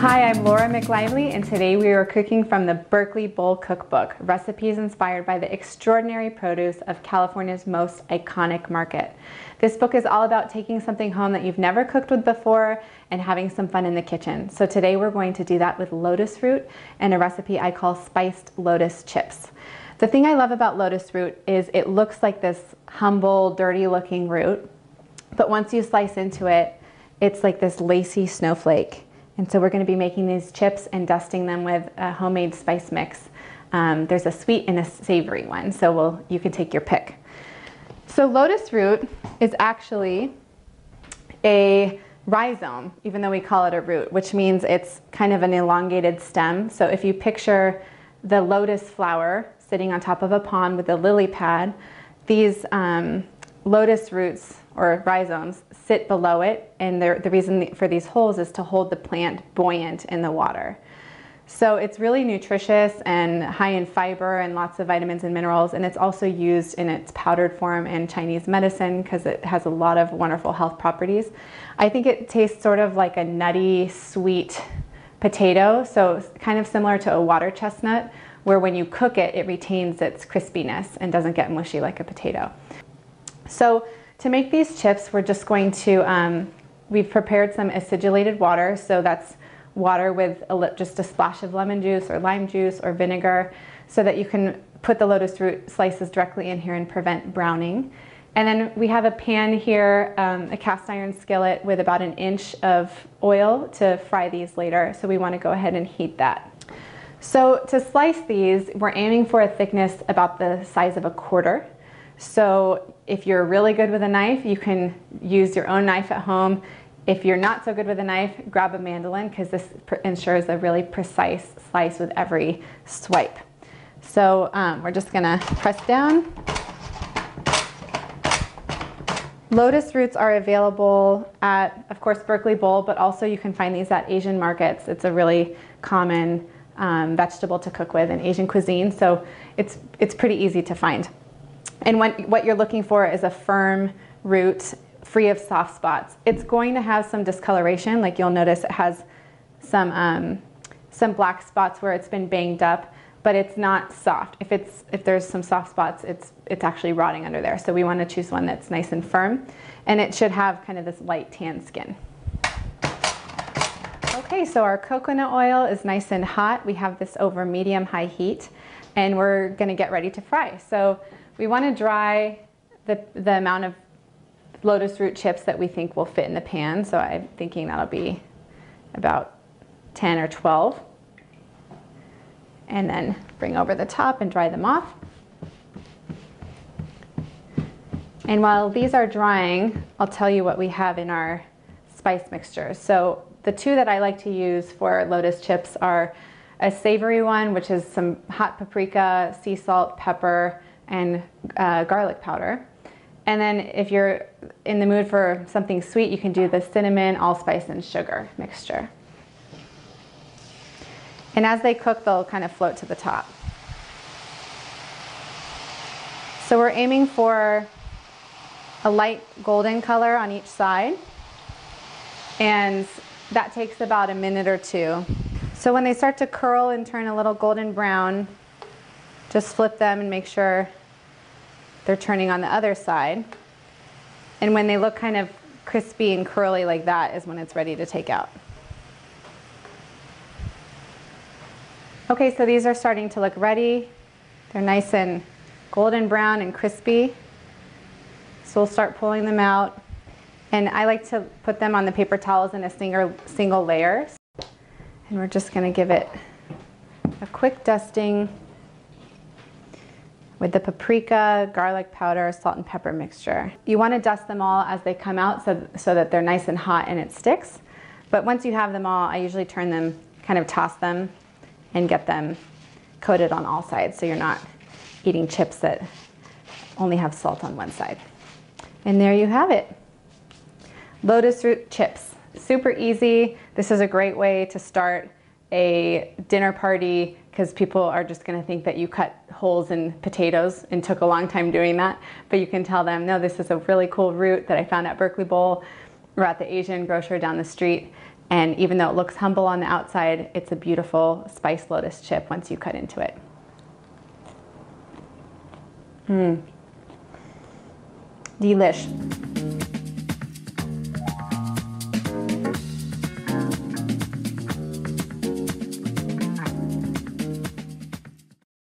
Hi, I'm Laura McLively, and today we are cooking from the Berkeley Bowl Cookbook, recipes inspired by the extraordinary produce of California's most iconic market. This book is all about taking something home that you've never cooked with before and having some fun in the kitchen. So today we're going to do that with lotus root and a recipe I call Spiced Lotus Chips. The thing I love about lotus root is it looks like this humble, dirty looking root, but once you slice into it, it's like this lacy snowflake. And so we're going to be making these chips and dusting them with a homemade spice mix. There's a sweet and a savory one, so you can take your pick. So lotus root is actually a rhizome, even though we call it a root, which means it's kind of an elongated stem. So if you picture the lotus flower sitting on top of a pond with a lily pad, these lotus roots or rhizomes sit below it, and the reason for these holes is to hold the plant buoyant in the water. So it's really nutritious and high in fiber and lots of vitamins and minerals, and it's also used in its powdered form in Chinese medicine because it has a lot of wonderful health properties. I think it tastes sort of like a nutty, sweet potato, so kind of similar to a water chestnut, where when you cook it, it retains its crispiness and doesn't get mushy like a potato. So to make these chips, we're just going to, we've prepared some acidulated water, so that's water with just a splash of lemon juice or lime juice or vinegar, so that you can put the lotus root slices directly in here and prevent browning. And then we have a pan here, a cast iron skillet with about 1 inch of oil to fry these later, so we want to go ahead and heat that. So to slice these, we're aiming for a thickness about the size of a quarter. So if you're really good with a knife, you can use your own knife at home. If you're not so good with a knife, grab a mandolin, because this ensures a really precise slice with every swipe. So we're just gonna press down. Lotus roots are available at, of course, Berkeley Bowl, but also you can find these at Asian markets. It's a really common vegetable to cook with in Asian cuisine, so it's pretty easy to find. And what you're looking for is a firm root, free of soft spots. It's going to have some discoloration, like you'll notice it has some black spots where it's been banged up, but it's not soft. If there's some soft spots, it's actually rotting under there. So we want to choose one that's nice and firm, and it should have kind of this light tan skin. Okay, so our coconut oil is nice and hot. We have this over medium-high heat, and we're going to get ready to fry. So we want to dry the amount of lotus root chips that we think will fit in the pan. So I'm thinking that'll be about 10 or 12. And then bring over the top and dry them off. And while these are drying, I'll tell you what we have in our spice mixture. So the two that I like to use for lotus chips are a savory one, which is some hot paprika, sea salt, pepper, and garlic powder. And then if you're in the mood for something sweet, you can do the cinnamon, allspice, and sugar mixture. And as they cook, they'll kind of float to the top. So we're aiming for a light golden color on each side, and that takes about 1 minute or 2. So when they start to curl and turn a little golden brown, just flip them and make sure they're turning on the other side. And when they look kind of crispy and curly like that is when it's ready to take out. Okay, so these are starting to look ready. They're nice and golden brown and crispy. So we'll start pulling them out. And I like to put them on the paper towels in a single layer. And we're just going to give it a quick dusting with the paprika, garlic powder, salt and pepper mixture. You want to dust them all as they come out so that they're nice and hot and it sticks. But once you have them all, I usually turn them, kind of toss them and get them coated on all sides so you're not eating chips that only have salt on one side. And there you have it. Lotus root chips. Super easy. This is a great way to start a dinner party because people are just going to think that you cut holes in potatoes and took a long time doing that. But you can tell them, no, this is a really cool root that I found at Berkeley Bowl or at the Asian grocer down the street. And even though it looks humble on the outside, it's a beautiful spiced lotus chip once you cut into it. Delish.